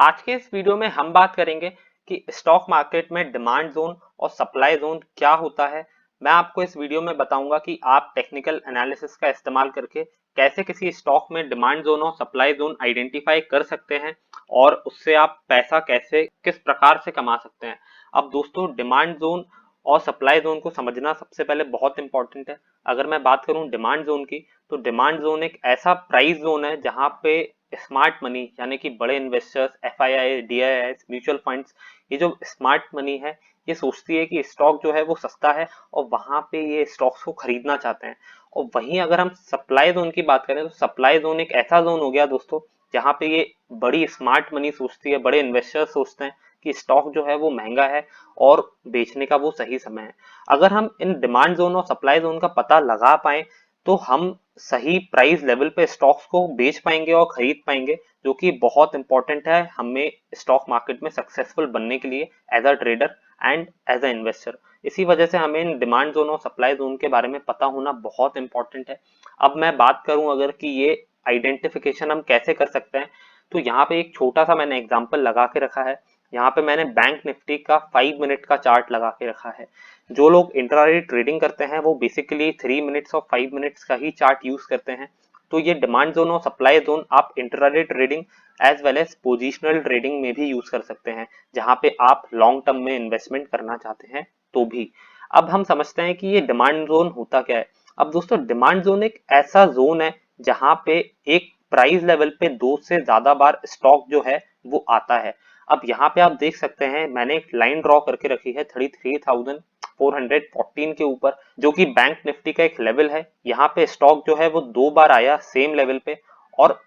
आज के इस वीडियो में हम बात करेंगे कि स्टॉक मार्केट में डिमांड जोन और सप्लाई जोन क्या होता है। मैं आपको इस वीडियो में बताऊंगा कि आप टेक्निकल एनालिसिस का इस्तेमाल करके कैसे किसी स्टॉक में डिमांड जोन और सप्लाई जोन आइडेंटिफाई कर सकते हैं और उससे आप पैसा कैसे किस प्रकार से कमा सकते हैं। अब दोस्तों, डिमांड जोन और सप्लाई जोन को समझना सबसे पहले बहुत इंपॉर्टेंट है। अगर मैं बात करूं डिमांड जोन की, तो डिमांड जोन एक ऐसा प्राइस जोन है जहां पे स्मार्ट मनी यानी कि बड़े इन्वेस्टर्स, एफआईआई, डीआईआईस, म्यूचुअल फंड्स, ये जो स्मार्ट मनी है ये सोचती है कि स्टॉक जो है वो सस्ता है और वहां पे ये स्टॉक्स को खरीदना चाहते हैं। और वहीं अगर हम सप्लाई जोन की बात करें तो सप्लाई जोन एक ऐसा जोन हो गया दोस्तों जहां पे ये बड़ी स्मार्ट मनी सोचती है, बड़े इन्वेस्टर्स सोचते हैं कि स्टॉक जो है वो महंगा है और बेचने का वो सही समय है। अगर हम इन डिमांड जोन और सप्लाई जोन का पता लगा पाए तो हम सही प्राइस लेवल पे स्टॉक्स को बेच पाएंगे और खरीद पाएंगे, जो कि बहुत इंपॉर्टेंट है हमें स्टॉक मार्केट में सक्सेसफुल बनने के लिए as a trader and as a investor. इसी वजह से हमें इन डिमांड जोन और सप्लाई जोन के बारे में पता होना बहुत इंपॉर्टेंट है। अब मैं बात करूं अगर कि ये आइडेंटिफिकेशन हम कैसे कर सकते हैं, तो यहाँ पे एक छोटा सा मैंने एग्जाम्पल लगा के रखा है। यहाँ पे मैंने बैंक निफ्टी का 5 मिनट का चार्ट लगा के रखा है। जो लोग इंट्राडे ट्रेडिंग करते हैं वो बेसिकली 3 मिनट्स और 5 मिनट्स का ही चार्ट यूज करते हैं। तो ये डिमांड जोन और सप्लाई जोन आप intraday trading as well as positional trading में भी यूज कर सकते हैं, जहां पे आप लॉन्ग टर्म में इन्वेस्टमेंट करना चाहते हैं तो भी। अब हम समझते हैं कि ये डिमांड जोन होता क्या है। अब दोस्तों, डिमांड जोन एक ऐसा जोन है जहां पे एक प्राइस लेवल पे दो से ज्यादा बार स्टॉक जो है वो आता है। अब यहाँ पे आप देख सकते हैं मैंने एक लाइन ड्रॉ करके रखी है 33,414 के ऊपर, जो कि बैंक निफ्टी का एक लेवल है। यहाँ पे स्टॉक जो है वो दो बार आया सेम लेवल पे, और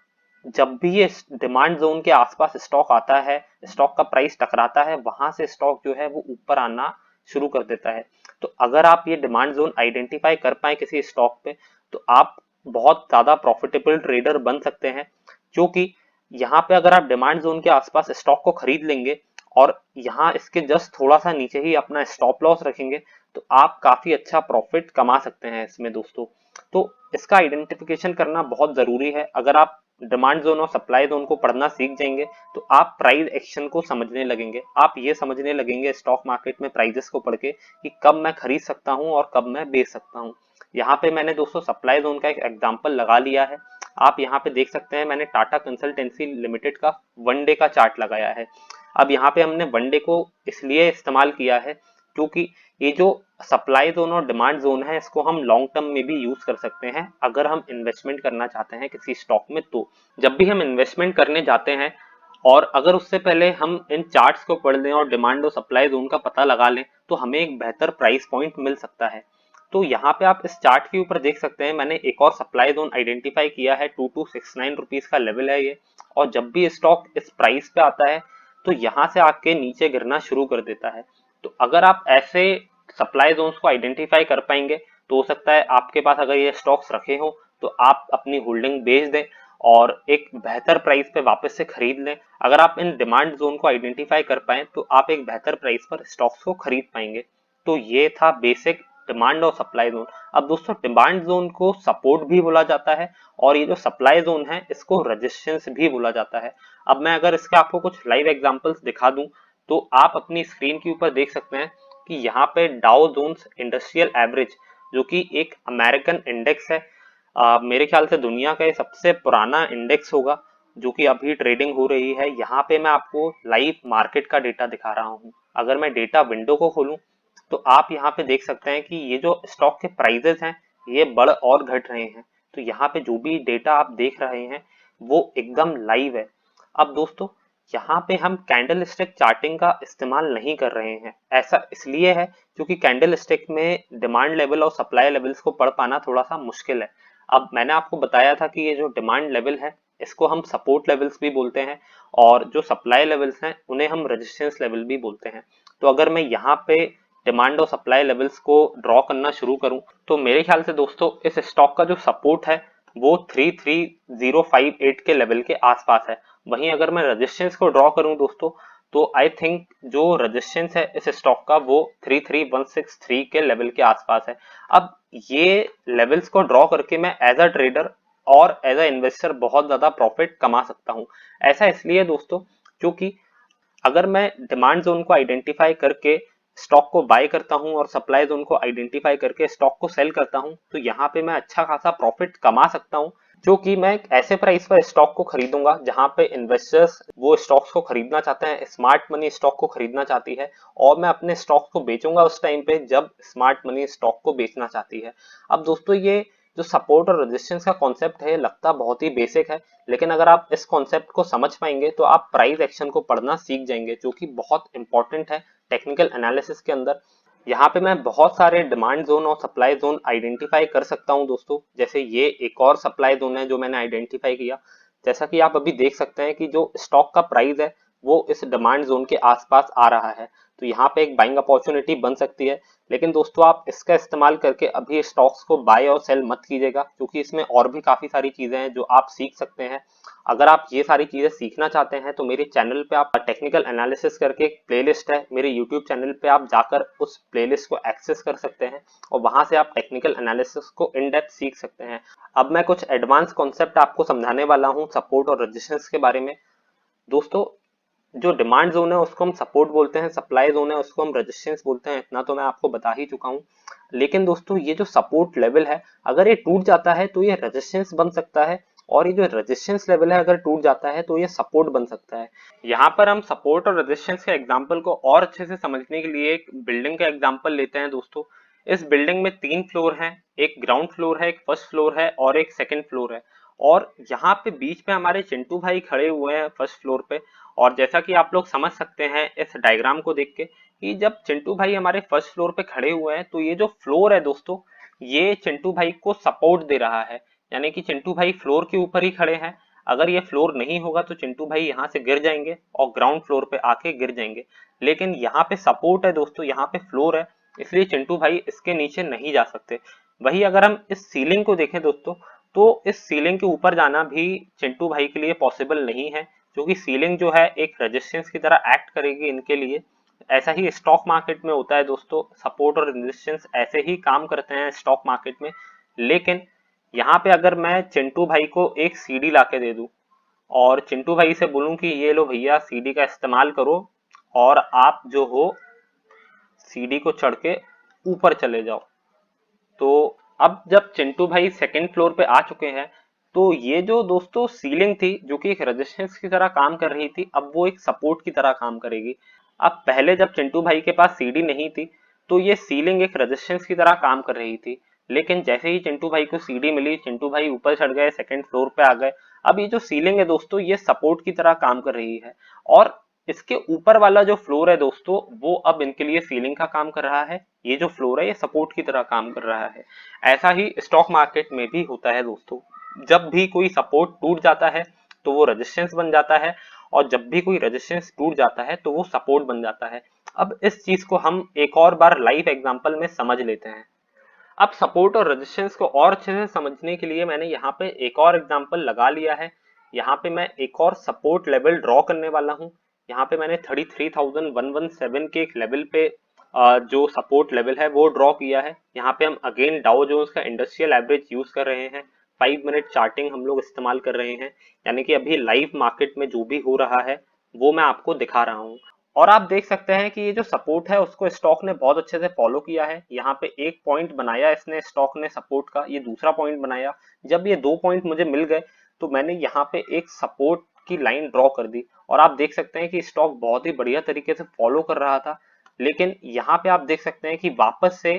जब भी ये डिमांड जोन के आसपास स्टॉक आता है, स्टॉक का प्राइस टकराता है, वहां से स्टॉक जो है वो ऊपर आना शुरू कर देता है। तो अगर आप ये डिमांड जोन आइडेंटिफाई कर पाए किसी स्टॉक पे, तो आप बहुत ज्यादा प्रॉफिटेबल ट्रेडर बन सकते हैं। क्योंकि यहाँ पे अगर आप डिमांड जोन के आसपास स्टॉक को खरीद लेंगे और यहाँ इसके जस्ट थोड़ा सा नीचे ही अपना स्टॉप लॉस रखेंगे, तो आप काफी अच्छा प्रॉफिट कमा सकते हैं इसमें दोस्तों। तो इसका आइडेंटिफिकेशन करना बहुत जरूरी है। अगर आप डिमांड जोन और सप्लाई जोन को पढ़ना सीख जाएंगे तो आप प्राइस एक्शन को समझने लगेंगे। आप ये समझने लगेंगे स्टॉक मार्केट में प्राइजेस को पढ़ के कि कब मैं खरीद सकता हूँ और कब मैं बेच सकता हूँ। यहाँ पे मैंने दोस्तों सप्लाई जोन का एक एग्जांपल लगा लिया है। आप यहाँ पे देख सकते हैं मैंने टाटा कंसल्टेंसी लिमिटेड का वन डे का चार्ट लगाया है। अब यहाँ पे हमने वन डे को इसलिए इस्तेमाल किया है क्योंकि ये जो सप्लाई जोन और डिमांड जोन है इसको हम लॉन्ग टर्म में भी यूज कर सकते हैं अगर हम इन्वेस्टमेंट करना चाहते हैं किसी स्टॉक में। तो जब भी हम इन्वेस्टमेंट करने जाते हैं और अगर उससे पहले हम इन चार्ट्स को पढ़ लें और डिमांड और सप्लाई जोन का पता लगा लें तो हमें एक बेहतर प्राइस पॉइंट मिल सकता है। तो यहाँ पे आप इस चार्ट के ऊपर देख सकते हैं मैंने एक और सप्लाई जोन आइडेंटिफाई किया है। 2269 रुपीज का लेवल है ये, और जब भी स्टॉक इस प्राइस पे आता है तो यहाँ से आके नीचे गिरना शुरू कर देता है। तो अगर आप ऐसे सप्लाई जोन्स को आइडेंटिफाई कर पाएंगे तो हो सकता है आपके पास अगर ये स्टॉक्स रखे हो तो आप अपनी होल्डिंग बेच दें और एक बेहतर प्राइस पे वापस से खरीद लें। अगर आप इन डिमांड जोन को आइडेंटिफाई कर पाए तो आप एक बेहतर प्राइस पर स्टॉक्स को खरीद पाएंगे। तो ये था बेसिक डिमांड और सप्लाई जोन। अब दोस्तों, डिमांड जोन को सपोर्ट भी बोला जाता है और ये जो सप्लाई जोन है इसको रेजिस्टेंस भी बोला जाता है। अब मैं अगर इसके आपको कुछ लाइव एग्जांपल्स दिखा दूं तो आप अपनी स्क्रीन के ऊपर देख सकते हैं कि यहाँ पे डाउ जोन्स इंडस्ट्रियल एवरेज, जो कि एक अमेरिकन इंडेक्स है, मेरे ख्याल से दुनिया का ये सबसे पुराना इंडेक्स होगा जो कि अभी ट्रेडिंग हो रही है। यहाँ पे मैं आपको लाइव मार्केट का डेटा दिखा रहा हूँ। अगर मैं डेटा विंडो को खोलूं तो आप यहाँ पे देख सकते हैं कि ये जो स्टॉक के प्राइजेस हैं ये बढ़ और घट रहे हैं। तो यहाँ पे जो भी डेटा आप देख रहे हैं वो एकदम लाइव है। अब दोस्तों, यहाँ पे हम कैंडल स्टिक चार्टिंग का इस्तेमाल नहीं कर रहे हैं। ऐसा इसलिए है क्योंकि कैंडल स्टिक में डिमांड लेवल और सप्लाई लेवल्स को पढ़ पाना थोड़ा सा मुश्किल है। अब मैंने आपको बताया था कि ये जो डिमांड लेवल है इसको हम सपोर्ट लेवल्स भी बोलते हैं और जो सप्लाई लेवल्स हैं उन्हें हम रेजिस्टेंस लेवल भी बोलते हैं। तो अगर मैं यहाँ पे डिमांड और सप्लाई लेवल्स को ड्रॉ करना शुरू करूं तो मेरे ख्याल से दोस्तों इस स्टॉक का जो सपोर्ट है वो 33058 के लेवल के आसपास है। वहीं अगर मैं रेजिस्टेंस को ड्रॉ करूं दोस्तों तो आई थिंक जो रेजिस्टेंस है इस स्टॉक का वो 33163 के लेवल के आसपास है। अब ये लेवल्स को ड्रॉ करके मैं एज अ ट्रेडर और एज अ इन्वेस्टर बहुत ज्यादा प्रॉफिट कमा सकता हूं। ऐसा इसलिए दोस्तों क्योंकि अगर मैं डिमांड जोन को आइडेंटिफाई करके स्टॉक को बाय करता हूं और सप्लाई जोन को आइडेंटिफाई करके स्टॉक को सेल करता हूं, तो यहाँ पे मैं अच्छा खासा प्रॉफिट कमा सकता हूं, जो कि मैं एक ऐसे प्राइस पर स्टॉक को खरीदूंगा जहां पे इन्वेस्टर्स वो स्टॉक्स को खरीदना चाहते हैं, स्मार्ट मनी स्टॉक को खरीदना चाहती है, और मैं अपने स्टॉक को बेचूंगा उस टाइम पे जब स्मार्ट मनी स्टॉक को बेचना चाहती है। अब दोस्तों ये जो सपोर्ट और रेजिस्टेंस का कॉन्सेप्ट है लगता बहुत ही बेसिक है, लेकिन अगर आप इस कॉन्सेप्ट को समझ पाएंगे तो आप प्राइस एक्शन को पढ़ना सीख जाएंगे, जो कि बहुत इंपॉर्टेंट है टेक्निकल एनालिसिस के अंदर। यहाँ पे मैं बहुत सारे डिमांड जोन और सप्लाई जोन आइडेंटिफाई कर सकता हूँ दोस्तों। जैसे ये एक और सप्लाई जोन है जो मैंने आइडेंटिफाई किया। जैसा कि आप अभी देख सकते हैं कि जो स्टॉक का प्राइस है वो इस डिमांड जोन के आसपास आ रहा है, तो यहाँ पे एक बाइंग अपॉर्चुनिटी बन सकती है। लेकिन दोस्तों आप इसका इस्तेमाल करके अभी स्टॉक्स को बाय और सेल मत कीजिएगा, क्योंकि इसमें और भी काफी सारी चीजें हैं जो आप सीख सकते हैं। अगर आप ये सारी चीजें सीखना चाहते हैं तो मेरे चैनल पे आप टेक्निकल एनालिसिस करके एक प्लेलिस्ट है मेरे यूट्यूब चैनल पे, आप जाकर उस प्लेलिस्ट को एक्सेस कर सकते हैं और वहां से आप टेक्निकल एनालिसिस को इन डेप्थ सीख सकते हैं। अब मैं कुछ एडवांस कॉन्सेप्ट आपको समझाने वाला हूँ सपोर्ट और रेजिस्टेंस के बारे में। दोस्तों जो डिमांड जोन है उसको हम सपोर्ट बोलते हैं, सप्लाई जोन है उसको हम रेजिस्टेंस बोलते हैं, इतना तो मैं आपको बता ही चुका हूँ। लेकिन दोस्तों ये जो सपोर्ट लेवल है अगर ये टूट जाता है तो ये रेजिस्टेंस बन सकता है, और ये जो रेजिस्टेंस लेवल है अगर टूट जाता है तो ये सपोर्ट बन सकता है। यहाँ पर हम सपोर्ट और रेजिस्टेंस के एग्जांपल को और अच्छे से समझने के लिए एक बिल्डिंग का एग्जांपल लेते हैं दोस्तों। इस बिल्डिंग में 3 फ्लोर हैं, एक ग्राउंड फ्लोर है, एक फर्स्ट फ्लोर है और एक सेकंड फ्लोर है। और यहाँ पे बीच में हमारे चिंटू भाई खड़े हुए हैं फर्स्ट फ्लोर पे। और जैसा कि आप लोग समझ सकते हैं इस डायग्राम को देख के कि जब चिंटू भाई हमारे फर्स्ट फ्लोर पे खड़े हुए हैं तो ये जो फ्लोर है दोस्तों ये चिंटू भाई को सपोर्ट दे रहा है, यानी कि चिंटू भाई फ्लोर के ऊपर ही खड़े हैं। अगर ये फ्लोर नहीं होगा तो चिंटू भाई यहाँ से गिर जाएंगे और ग्राउंड फ्लोर पे आके गिर जाएंगे। लेकिन यहाँ पे सपोर्ट है दोस्तों, यहाँ पे फ्लोर है, इसलिए चिंटू भाई इसके नीचे नहीं जा सकते। वही अगर हम इस सीलिंग को देखें दोस्तों, तो इस सीलिंग के ऊपर जाना भी चिंटू भाई के लिए पॉसिबल नहीं है, क्योंकि सीलिंग जो है एक रेजिस्टेंस की तरह एक्ट करेगी इनके लिए। ऐसा ही स्टॉक मार्केट में होता है दोस्तों, सपोर्ट और रेजिस्टेंस ऐसे ही काम करते हैं स्टॉक मार्केट में। लेकिन यहाँ पे अगर मैं चिंटू भाई को एक सीडी लाके दे दूं और चिंटू भाई से बोलूं कि ये लो भैया सीडी का इस्तेमाल करो और आप जो हो सीडी को चढ़ के ऊपर चले जाओ, तो अब जब चिंटू भाई सेकंड फ्लोर पे आ चुके हैं तो ये जो दोस्तों सीलिंग थी जो कि एक रेजिस्टेंस की तरह काम कर रही थी, अब वो एक सपोर्ट की तरह काम करेगी। अब पहले जब चिंटू भाई के पास सीडी नहीं थी तो ये सीलिंग एक रेजिस्टेंस की तरह काम कर रही थी। लेकिन जैसे ही चिंटू भाई को सीडी मिली, चिंटू भाई ऊपर चढ़ गए, सेकंड फ्लोर पे आ गए। अब ये जो सीलिंग है दोस्तों ये सपोर्ट की तरह काम कर रही है, और इसके ऊपर वाला जो फ्लोर है दोस्तों वो अब इनके लिए सीलिंग का काम कर रहा है, ये जो फ्लोर है ये सपोर्ट की तरह काम कर रहा है। ऐसा ही स्टॉक मार्केट में भी होता है दोस्तों, जब भी कोई सपोर्ट टूट जाता है तो वो रेजिस्टेंस बन जाता है, और जब भी कोई रेजिस्टेंस टूट जाता है तो वो सपोर्ट बन जाता है। अब इस चीज को हम एक और बार लाइव एग्जांपल में समझ लेते हैं। अब सपोर्ट और रेजिस्टेंस को और अच्छे से समझने के लिए मैंने यहाँ पे एक और एग्जांपल लगा लिया है। यहाँ पे मैं एक और सपोर्ट लेवल ड्रॉ करने वाला हूँ। यहाँ पे मैंने 33,117 के एक लेवल पे जो सपोर्ट लेवल है वो ड्रॉ किया है। यहाँ पे हम अगेन डाउ जोन्स का इंडस्ट्रियल एवरेज यूज कर रहे हैं, 5 मिनट चार्टिंग हम लोग इस्तेमाल कर रहे हैं, यानी कि अभी लाइव मार्केट में जो भी हो रहा है वो मैं आपको दिखा रहा हूँ। और आप देख सकते हैं कि ये जो सपोर्ट है उसको स्टॉक ने बहुत अच्छे से फॉलो किया है। यहाँ पे एक पॉइंट बनाया इसने स्टॉक ने सपोर्ट का, ये दूसरा पॉइंट बनाया। जब ये 2 पॉइंट मुझे मिल गए तो मैंने यहाँ पे एक सपोर्ट की लाइन ड्रॉ कर दी, और आप देख सकते हैं कि स्टॉक बहुत ही बढ़िया तरीके से फॉलो कर रहा था। लेकिन यहाँ पे आप देख सकते हैं कि वापस से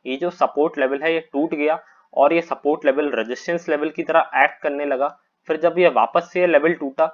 ये जो सपोर्ट लेवल है ये टूट गया और ये सपोर्ट लेवल रेजिस्टेंस लेवल की तरह एक्ट करने लगा। फिर जब ये वापस से लेवल टूटा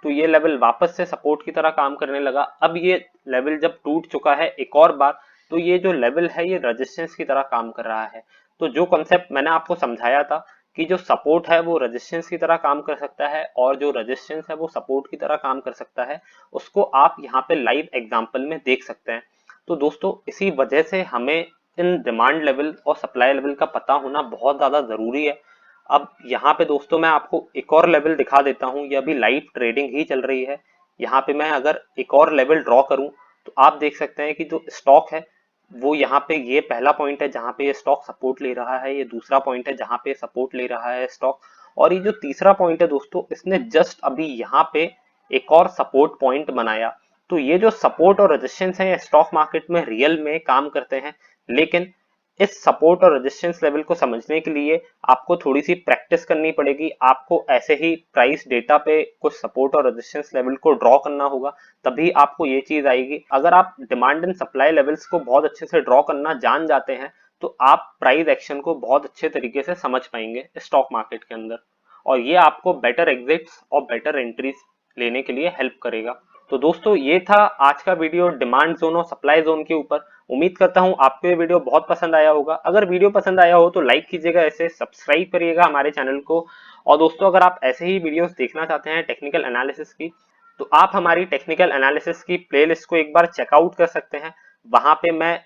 तो ये लेवल वापस से सपोर्ट की तरह काम करने लगा। अब ये लेवल जब टूट चुका है एक और बार तो ये जो लेवल है ये रेजिस्टेंस की तरह काम कर रहा है। तो जो कॉन्सेप्ट मैंने आपको समझाया था कि जो सपोर्ट है वो रेजिस्टेंस की तरह काम कर सकता है और जो रेजिस्टेंस है वो सपोर्ट की तरह काम कर सकता है, उसको आप यहाँ पे लाइव एग्जांपल में देख सकते हैं। तो दोस्तों इसी वजह से हमें इन डिमांड लेवल और सप्लाई लेवल का पता होना बहुत ज्यादा जरूरी है। अब यहाँ पे दोस्तों मैं आपको एक और लेवल दिखा देता हूँ, ये अभी लाइव ट्रेडिंग ही चल रही है। यहाँ पे मैं अगर एक और लेवल ड्रॉ करूँ तो आप देख सकते हैं कि जो स्टॉक है वो यहाँ पे ये पहला पॉइंट है जहाँ पे ये स्टॉक सपोर्ट ले रहा है, ये दूसरा पॉइंट है जहाँ पे सपोर्ट ले रहा है स्टॉक, और ये जो तीसरा पॉइंट है दोस्तों इसने जस्ट अभी यहाँ पे एक और सपोर्ट पॉइंट बनाया। तो ये जो सपोर्ट और रेजिस्टेंस है स्टॉक मार्केट में रियल में काम करते हैं, लेकिन इस सपोर्ट और रेजिस्टेंस लेवल को समझने के लिए आपको थोड़ी सी प्रैक्टिस करनी पड़ेगी। आपको ऐसे ही प्राइस डेटा पे कुछ सपोर्ट और रेजिस्टेंस लेवल को ड्रॉ करना होगा, तभी आपको ये चीज आएगी। अगर आप डिमांड एंड सप्लाई लेवल्स को बहुत अच्छे से ड्रॉ करना जान जाते हैं तो आप प्राइस एक्शन को बहुत अच्छे तरीके से समझ पाएंगे स्टॉक मार्केट के अंदर, और ये आपको बेटर एग्जिट्स और बेटर एंट्रीज लेने के लिए हेल्प करेगा। तो दोस्तों ये था आज का वीडियो डिमांड जोन और सप्लाई जोन के ऊपर। उम्मीद करता हूं आपको ये वीडियो बहुत पसंद आया होगा। अगर वीडियो पसंद आया हो तो लाइक कीजिएगा, ऐसे सब्सक्राइब करिएगा हमारे चैनल को। और दोस्तों अगर आप ऐसे ही वीडियोस देखना चाहते हैं टेक्निकल एनालिसिस की, तो आप हमारी टेक्निकल एनालिसिस की प्लेलिस्ट को एक बार चेकआउट कर सकते हैं। वहां पे मैं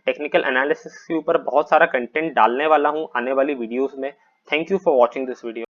टेक्निकल एनालिसिस के ऊपर बहुत सारा कंटेंट डालने वाला हूं आने वाली वीडियोस में। Thank you for watching this video.